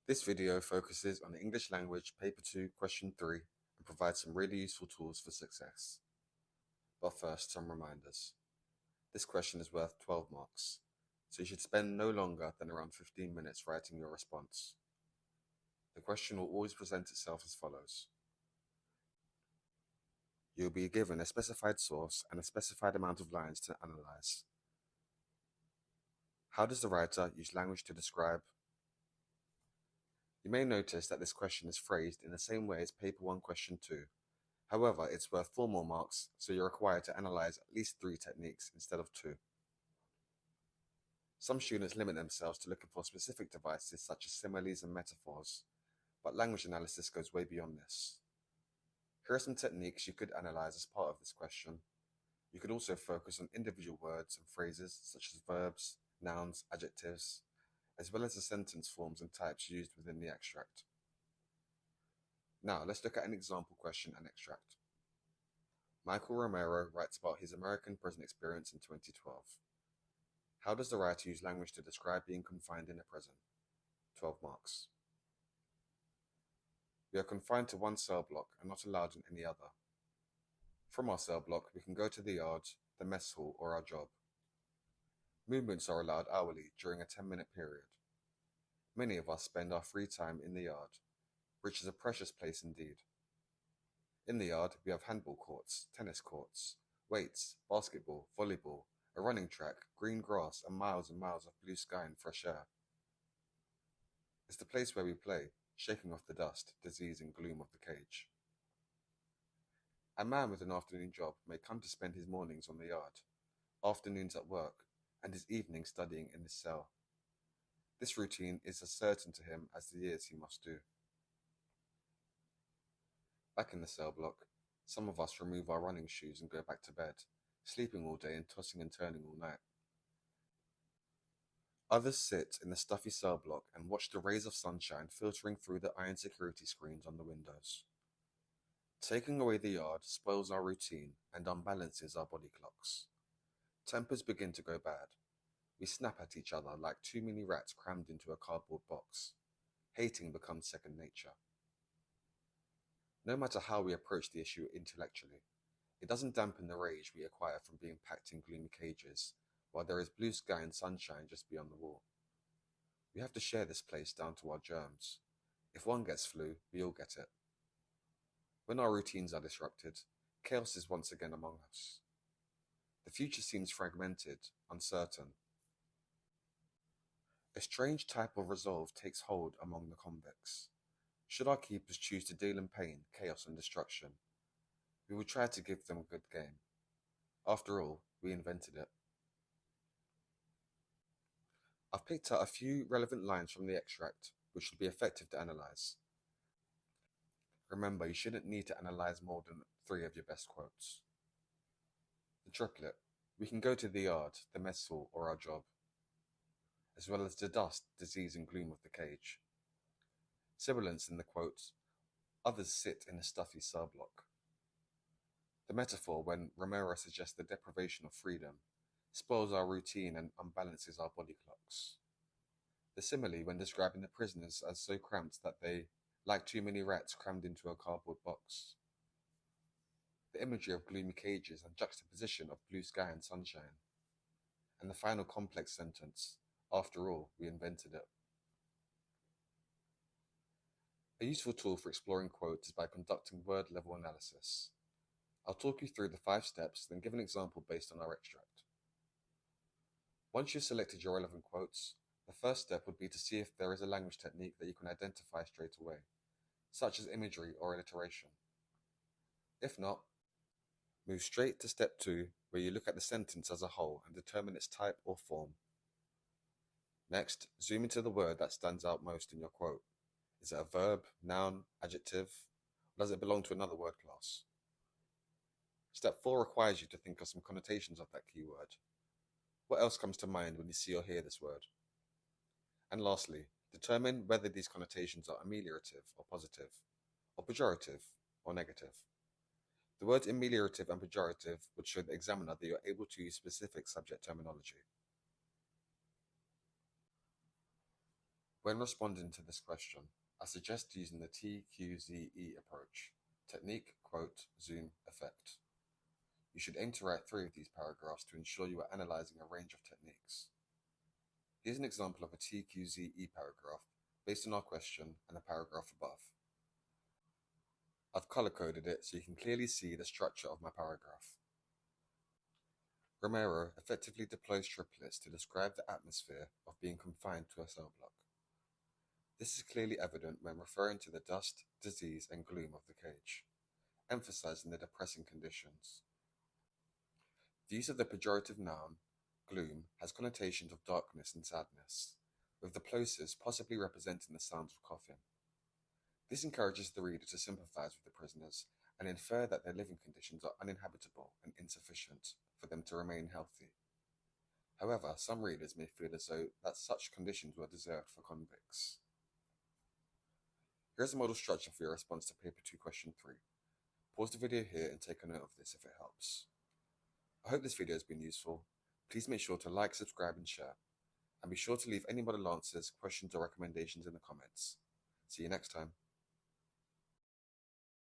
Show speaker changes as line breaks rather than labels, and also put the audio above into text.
This video focuses on English Language Paper 2, Question 3, and provides some really useful tools for success. But first, some reminders. This question is worth 12 marks, so you should spend no longer than around 15 minutes writing your response. The question will always present itself as follows. You'll be given a specified source and a specified amount of lines to analyze. How does the writer use language to describe? You may notice that this question is phrased in the same way as Paper 1 Question 2. However, it's worth 4 more marks, so you're required to analyze at least 3 techniques instead of 2. Some students limit themselves to looking for specific devices such as similes and metaphors, but language analysis goes way beyond this. Here are some techniques you could analyze as part of this question. You could also focus on individual words and phrases such as verbs, nouns, adjectives, as well as the sentence forms and types used within the extract. Now, let's look at an example question and extract. Michael Romero writes about his American prison experience in 2012. How does the writer use language to describe being confined in a prison? 12 marks. We are confined to one cell block and not allowed in any other. From our cell block, we can go to the yard, the mess hall, or our job. Movements are allowed hourly during a 10-minute period. Many of us spend our free time in the yard, which is a precious place indeed. In the yard, we have handball courts, tennis courts, weights, basketball, volleyball, a running track, green grass, and miles of blue sky and fresh air. It's the place where we play, shaking off the dust, disease, and gloom of the cage. A man with an afternoon job may come to spend his mornings on the yard, afternoons at work, and his evenings studying in his cell. This routine is as certain to him as the years he must do. Back in the cell block, some of us remove our running shoes and go back to bed, sleeping all day and tossing and turning all night. Others sit in the stuffy cell block and watch the rays of sunshine filtering through the iron security screens on the windows. Taking away the yard spoils our routine and unbalances our body clocks. Tempers begin to go bad. We snap at each other like too many rats crammed into a cardboard box. Hating becomes second nature. No matter how we approach the issue intellectually, it doesn't dampen the rage we acquire from being packed in gloomy cages, while there is blue sky and sunshine just beyond the wall. We have to share this place down to our germs. If one gets flu, we all get it. When our routines are disrupted, chaos is once again among us. The future seems fragmented, uncertain. A strange type of resolve takes hold among the convicts. Should our keepers choose to deal in pain, chaos, and destruction, we will try to give them a good game. After all, we invented it. I've picked out a few relevant lines from the extract, which will be effective to analyze. Remember, you shouldn't need to analyze more than 3 of your best quotes. The triplet: we can go to the yard, the mess hall, or our job, as well as the dust, disease, and gloom of the cage. Sibilance in the quotes: others sit in a stuffy cell block. The metaphor when Romero suggests the deprivation of freedom spoils our routine and unbalances our body clocks. The simile when describing the prisoners as so cramped that they, like too many rats crammed into a cardboard box. The imagery of gloomy cages and juxtaposition of blue sky and sunshine. And the final complex sentence: after all, we invented it. A useful tool for exploring quotes is by conducting word-level analysis. I'll talk you through the 5 steps, then give an example based on our extract. Once you've selected your relevant quotes, the first step would be to see if there is a language technique that you can identify straight away, such as imagery or alliteration. If not, move straight to step 2, where you look at the sentence as a whole and determine its type or form. Next, zoom into the word that stands out most in your quote. Is it a verb, noun, adjective, or does it belong to another word class? Step 4 requires you to think of some connotations of that keyword. What else comes to mind when you see or hear this word? And lastly, determine whether these connotations are ameliorative or positive, or pejorative or negative. The words ameliorative and pejorative would show the examiner that you are able to use specific subject terminology. When responding to this question, I suggest using the TQZE approach: technique, quote, zoom, effect. You should aim to write 3 of these paragraphs to ensure you are analysing a range of techniques. Here's an example of a TQZE paragraph based on our question and the paragraph above. I've color-coded it so you can clearly see the structure of my paragraph. Romero effectively deploys triplets to describe the atmosphere of being confined to a cell block. This is clearly evident when referring to the dust, disease, and gloom of the cage, emphasizing the depressing conditions. The use of the pejorative noun, gloom, has connotations of darkness and sadness, with the plosive possibly representing the sounds of coughing. This encourages the reader to sympathize with the prisoners and infer that their living conditions are uninhabitable and insufficient for them to remain healthy. However, some readers may feel as though that such conditions were deserved for convicts. Here's a model structure for your response to Paper 2 Question 3. Pause the video here and take a note of this if it helps. I hope this video has been useful. Please make sure to like, subscribe and share. And be sure to leave any model answers, questions or recommendations in the comments. See you next time.